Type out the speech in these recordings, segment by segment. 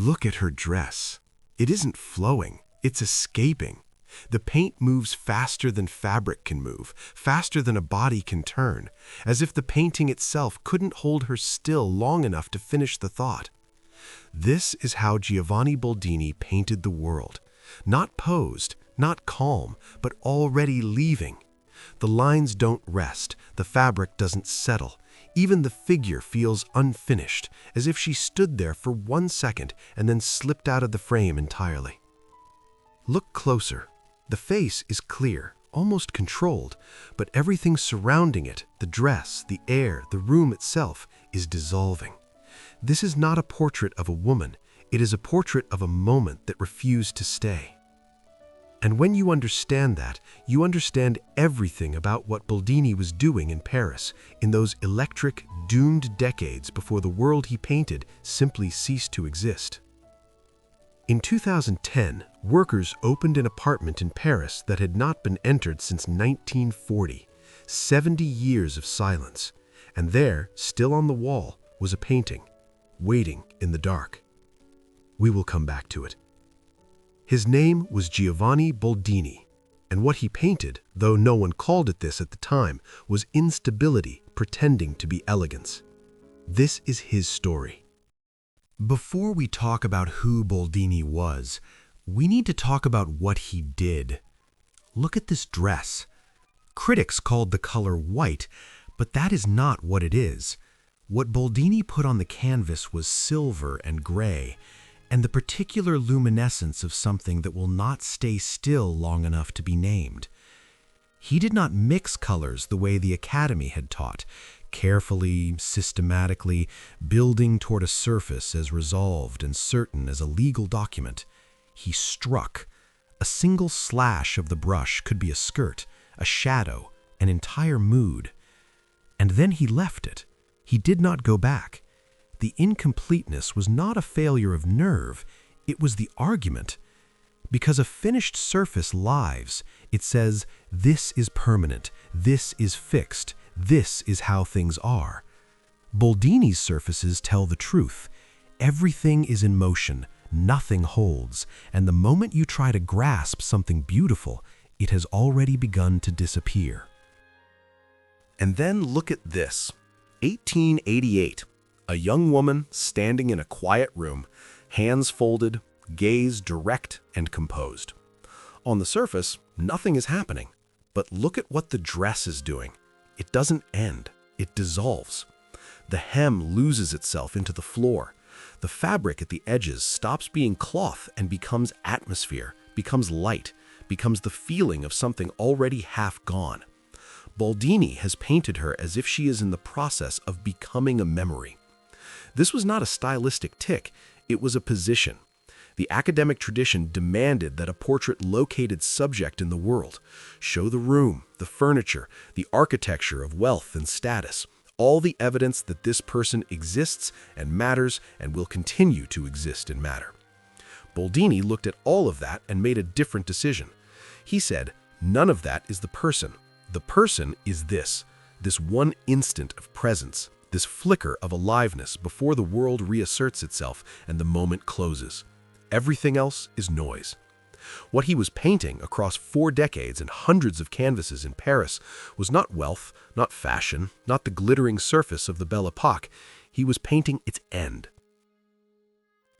Look at her dress. It isn't flowing, it's escaping. The paint moves faster than fabric can move, faster than a body can turn, as if the painting itself couldn't hold her still long enough to finish the thought. This is how Giovanni Boldini painted the world. Not posed, not calm, but already leaving. The lines don't rest, the fabric doesn't settle. Even the figure feels unfinished, as if she stood there for 1 second and then slipped out of the frame entirely. Look closer. The face is clear, almost controlled, but everything surrounding it, the dress, the air, the room itself, is dissolving. This is not a portrait of a woman, it is a portrait of a moment that refused to stay. And when you understand that, you understand everything about what Boldini was doing in Paris in those electric, doomed decades before the world he painted simply ceased to exist. In 2010, workers opened an apartment in Paris that had not been entered since 1940, 70 years of silence, and there, still on the wall, was a painting, waiting in the dark. We will come back to it. His name was Giovanni Boldini, and what he painted, though no one called it this at the time, was instability pretending to be elegance. This is his story. Before we talk about who Boldini was, we need to talk about what he did. Look at this dress. Critics called the color white, but that is not what it is. What Boldini put on the canvas was silver and gray, and the particular luminescence of something that will not stay still long enough to be named. He did not mix colors the way the Academy had taught, carefully, systematically, building toward a surface as resolved and certain as a legal document. He struck. A single slash of the brush could be a skirt, a shadow, an entire mood. And then he left it. He did not go back. The incompleteness was not a failure of nerve, it was the argument. Because a finished surface lives, it says, this is permanent, this is fixed, this is how things are. Boldini's surfaces tell the truth. Everything is in motion, nothing holds, and the moment you try to grasp something beautiful, it has already begun to disappear. And then look at this. 1888. A young woman standing in a quiet room, hands folded, gaze direct and composed. On the surface, nothing is happening. But look at what the dress is doing. It doesn't end. It dissolves. The hem loses itself into the floor. The fabric at the edges stops being cloth and becomes atmosphere, becomes light, becomes the feeling of something already half gone. Boldini has painted her as if she is in the process of becoming a memory. This was not a stylistic tick, it was a position. The academic tradition demanded that a portrait located subject in the world, show the room, the furniture, the architecture of wealth and status, all the evidence that this person exists and matters and will continue to exist and matter. Boldini looked at all of that and made a different decision. He said, none of that is the person. The person is this one instant of presence, this flicker of aliveness before the world reasserts itself and the moment closes. Everything else is noise. What he was painting across 4 decades and hundreds of canvases in Paris was not wealth, not fashion, not the glittering surface of the Belle Époque. He was painting its end.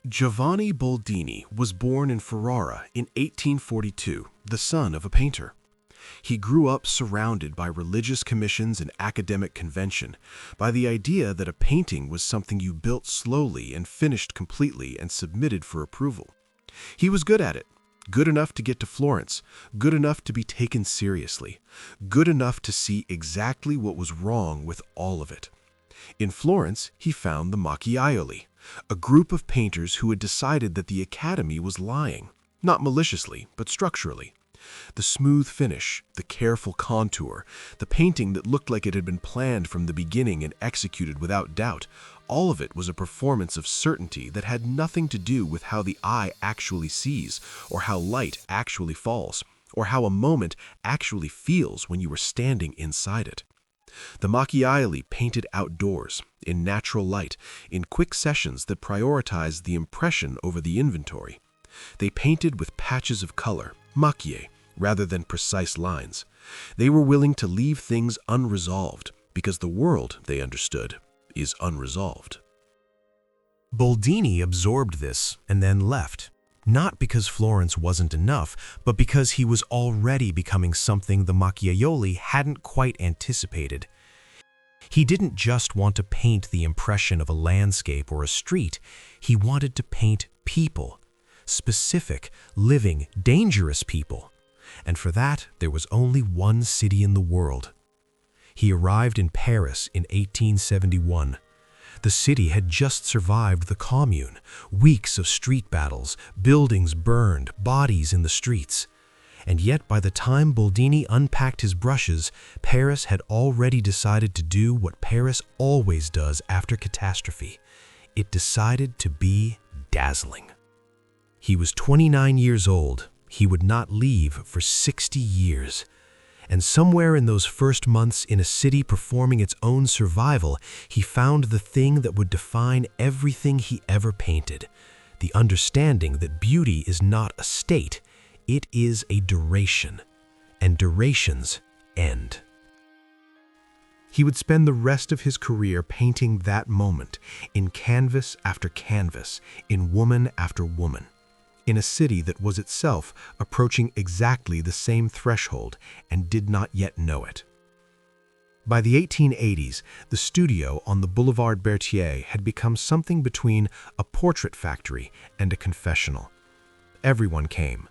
Giovanni Boldini was born in Ferrara in 1842, the son of a painter. He grew up surrounded by religious commissions and academic convention, by the idea that a painting was something you built slowly and finished completely and submitted for approval. He was good at it, good enough to get to Florence, good enough to be taken seriously, good enough to see exactly what was wrong with all of it. In Florence, he found the Macchiaioli, a group of painters who had decided that the Academy was lying, not maliciously, but structurally. The smooth finish, the careful contour, the painting that looked like it had been planned from the beginning and executed without doubt, all of it was a performance of certainty that had nothing to do with how the eye actually sees, or how light actually falls, or how a moment actually feels when you are standing inside it. The macchiaili painted outdoors, in natural light, in quick sessions that prioritized the impression over the inventory. They painted with patches of color, macchie, rather than precise lines. They were willing to leave things unresolved, because the world, they understood, is unresolved. Boldini absorbed this and then left, not because Florence wasn't enough, but because he was already becoming something the Macchiaioli hadn't quite anticipated. He didn't just want to paint the impression of a landscape or a street, he wanted to paint people, specific, living, dangerous people. And for that, there was only one city in the world. He arrived in Paris in 1871. The city had just survived the Commune, weeks of street battles, buildings burned, bodies in the streets. And yet by the time Boldini unpacked his brushes, Paris had already decided to do what Paris always does after catastrophe. It decided to be dazzling. He was 29 years old. He would not leave for 60 years. And somewhere in those first months in a city performing its own survival, he found the thing that would define everything he ever painted. The understanding that beauty is not a state, it is a duration, and durations end. He would spend the rest of his career painting that moment, in canvas after canvas, in woman after woman, in a city that was itself approaching exactly the same threshold and did not yet know it. By the 1880s, the studio on the Boulevard Berthier had become something between a portrait factory and a confessional. Everyone came,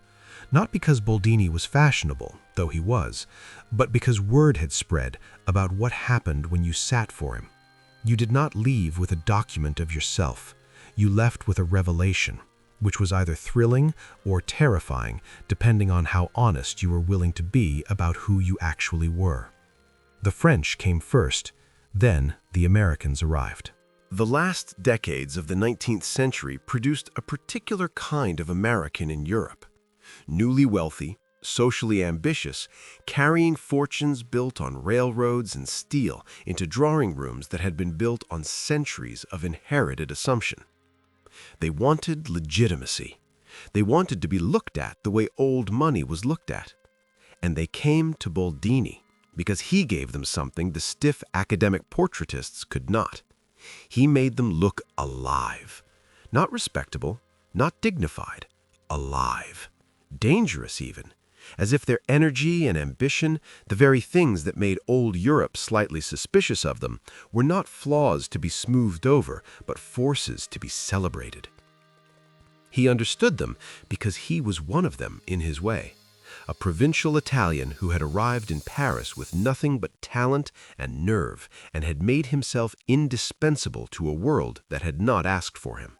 not because Boldini was fashionable, though he was, but because word had spread about what happened when you sat for him. You did not leave with a document of yourself. You left with a revelation, which was either thrilling or terrifying, depending on how honest you were willing to be about who you actually were. The French came first, then the Americans arrived. The last decades of the 19th century produced a particular kind of American in Europe. Newly wealthy, socially ambitious, carrying fortunes built on railroads and steel into drawing rooms that had been built on centuries of inherited assumption. They wanted legitimacy. They wanted to be looked at the way old money was looked at. And they came to Boldini because he gave them something the stiff academic portraitists could not. He made them look alive. Not respectable, not dignified, alive. Dangerous even, as if their energy and ambition, the very things that made old Europe slightly suspicious of them, were not flaws to be smoothed over, but forces to be celebrated. He understood them because he was one of them in his way, a provincial Italian who had arrived in Paris with nothing but talent and nerve and had made himself indispensable to a world that had not asked for him.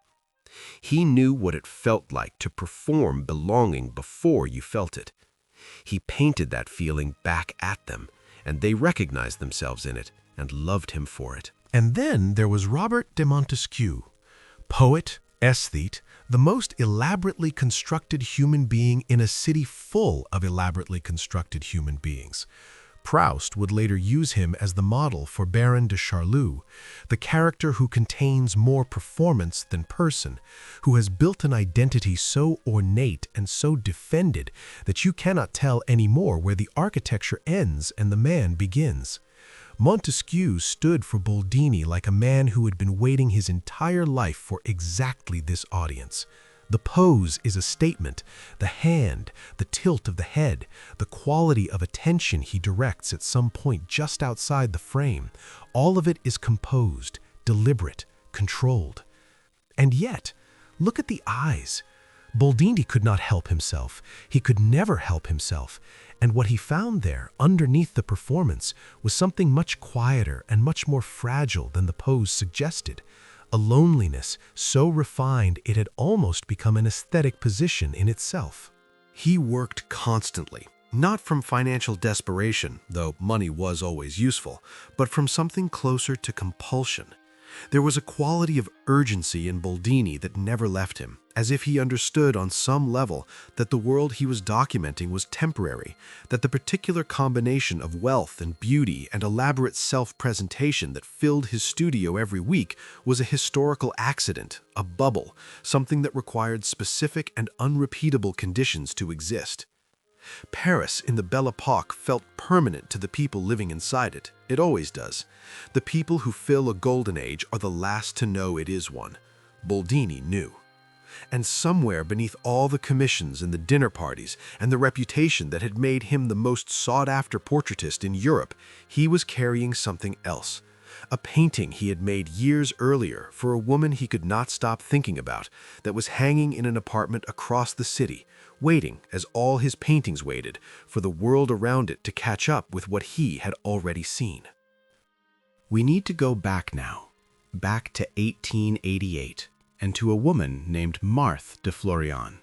He knew what it felt like to perform belonging before you felt it. He painted that feeling back at them, and they recognized themselves in it and loved him for it. And then there was Robert de Montesquieu, poet, aesthete, the most elaborately constructed human being in a city full of elaborately constructed human beings. Proust would later use him as the model for Baron de Charlus, the character who contains more performance than person, who has built an identity so ornate and so defended that you cannot tell anymore where the architecture ends and the man begins. Montesquieu stood for Boldini like a man who had been waiting his entire life for exactly this audience. The pose is a statement, the hand, the tilt of the head, the quality of attention he directs at some point just outside the frame. All of it is composed, deliberate, controlled. And yet, look at the eyes. Boldini could not help himself. He could never help himself. And what he found there, underneath the performance, was something much quieter and much more fragile than the pose suggested. A loneliness so refined it had almost become an aesthetic position in itself. He worked constantly, not from financial desperation, though money was always useful, but from something closer to compulsion. There was a quality of urgency in Boldini that never left him, as if he understood on some level that the world he was documenting was temporary, that the particular combination of wealth and beauty and elaborate self-presentation that filled his studio every week was a historical accident, a bubble, something that required specific and unrepeatable conditions to exist. Paris in the Belle Époque felt permanent to the people living inside it. It always does. The people who fill a golden age are the last to know it is one. Boldini knew. And somewhere beneath all the commissions and the dinner parties and the reputation that had made him the most sought-after portraitist in Europe, he was carrying something else. A painting he had made years earlier for a woman he could not stop thinking about, that was hanging in an apartment across the city, waiting, as all his paintings waited, for the world around it to catch up with what he had already seen. We need to go back now, back to 1888, and to a woman named Marthe de Florian.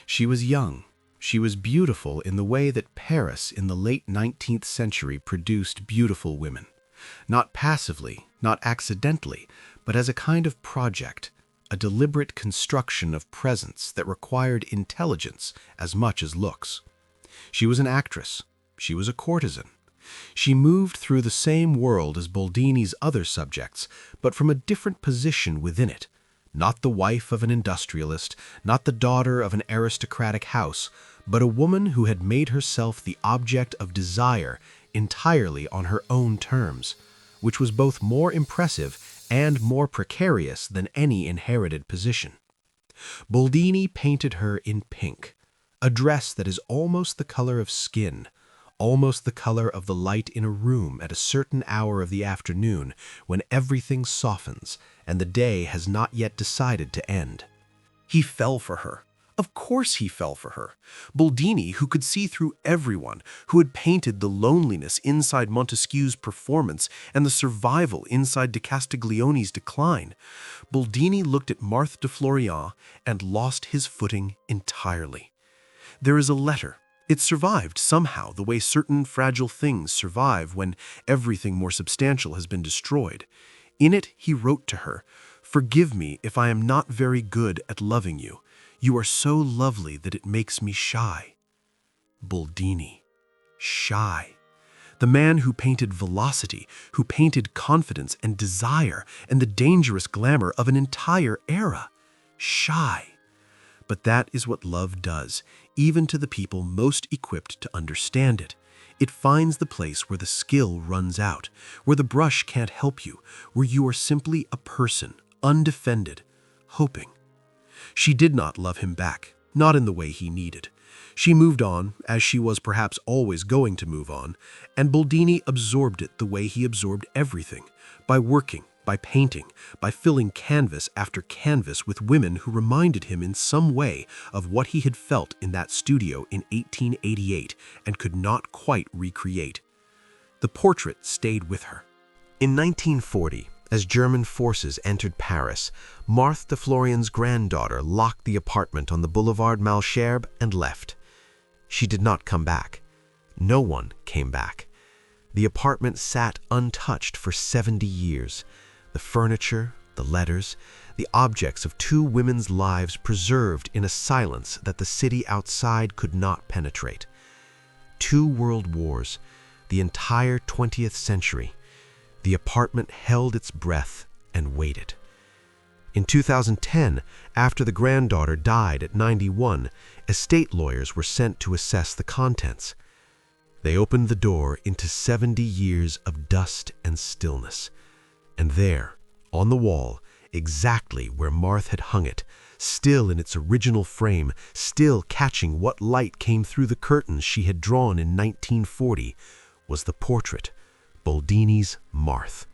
She was young. She was beautiful in the way that Paris in the late 19th century produced beautiful women. Not passively, not accidentally, but as a kind of project, a deliberate construction of presence that required intelligence as much as looks. She was an actress. She was a courtesan. She moved through the same world as Boldini's other subjects, but from a different position within it. Not the wife of an industrialist, not the daughter of an aristocratic house, but a woman who had made herself the object of desire entirely on her own terms, which was both more impressive and more precarious than any inherited position. Boldini painted her in pink, a dress that is almost the color of skin, almost the color of the light in a room at a certain hour of the afternoon when everything softens and the day has not yet decided to end. He fell for her. Of course he fell for her. Boldini, who could see through everyone, who had painted the loneliness inside Montesquieu's performance and the survival inside de Castiglione's decline. Boldini looked at Marthe de Florian and lost his footing entirely. There is a letter. It survived somehow the way certain fragile things survive when everything more substantial has been destroyed. In it he wrote to her, "Forgive me if I am not very good at loving you. You are so lovely that it makes me shy." Boldini. Shy. The man who painted velocity, who painted confidence and desire and the dangerous glamour of an entire era. Shy. But that is what love does, even to the people most equipped to understand it. It finds the place where the skill runs out, where the brush can't help you, where you are simply a person, undefended, hoping. She did not love him back, not in the way he needed. She moved on, as she was perhaps always going to move on, and Boldini absorbed it the way he absorbed everything, by working, by painting, by filling canvas after canvas with women who reminded him in some way of what he had felt in that studio in 1888 and could not quite recreate. The portrait stayed with her. In 1940, as German forces entered Paris, Marthe de Florian's granddaughter locked the apartment on the Boulevard Malesherbes and left. She did not come back. No one came back. The apartment sat untouched for 70 years. The furniture, the letters, the objects of two women's lives preserved in a silence that the city outside could not penetrate. 2 world wars, the entire 20th century. The apartment held its breath and waited. In 2010, after the granddaughter died at 91, estate lawyers were sent to assess the contents. They opened the door into 70 years of dust and stillness. And there, on the wall, exactly where Marthe had hung it, still in its original frame, still catching what light came through the curtains she had drawn in 1940, was the portrait, Boldini's Marthe.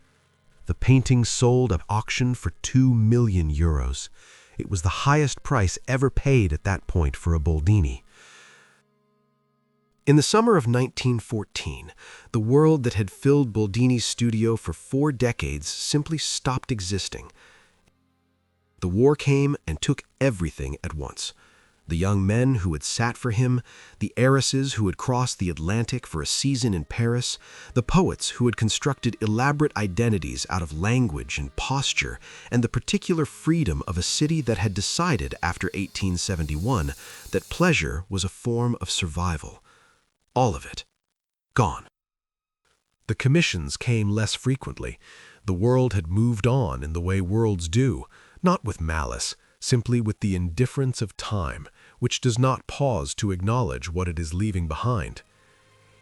The painting sold at auction for €2 million. It was the highest price ever paid at that point for a Boldini. In the summer of 1914, the world that had filled Boldini's studio for 4 decades simply stopped existing. The war came and took everything at once. The young men who had sat for him, the heiresses who had crossed the Atlantic for a season in Paris, the poets who had constructed elaborate identities out of language and posture, and the particular freedom of a city that had decided after 1871 that pleasure was a form of survival. All of it, gone. The commissions came less frequently. The world had moved on in the way worlds do, not with malice, simply with the indifference of time, which does not pause to acknowledge what it is leaving behind.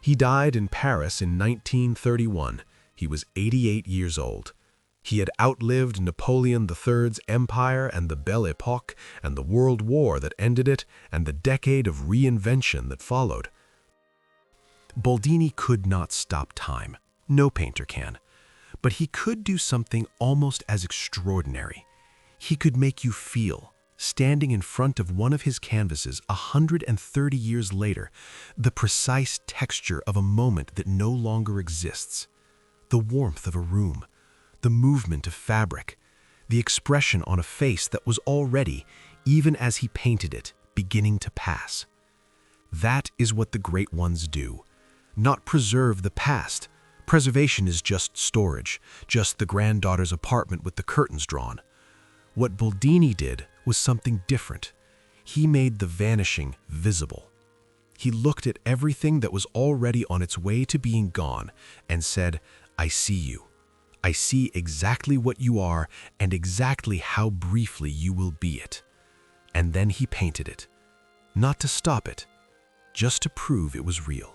He died in Paris in 1931. He was 88 years old. He had outlived Napoleon III's empire and the Belle Époque and the World War that ended it and the decade of reinvention that followed. Boldini could not stop time. No painter can. But he could do something almost as extraordinary. He could make you feel, standing in front of one of his canvases 130 years later, the precise texture of a moment that no longer exists, the warmth of a room, the movement of fabric, the expression on a face that was already, even as he painted it, beginning to pass. That is what the great ones do, not preserve the past. Preservation is just storage, just the granddaughter's apartment with the curtains drawn. What Boldini did was something different. He made the vanishing visible. He looked at everything that was already on its way to being gone and said, "I see you. I see exactly what you are and exactly how briefly you will be it." And then he painted it, not to stop it, just to prove it was real.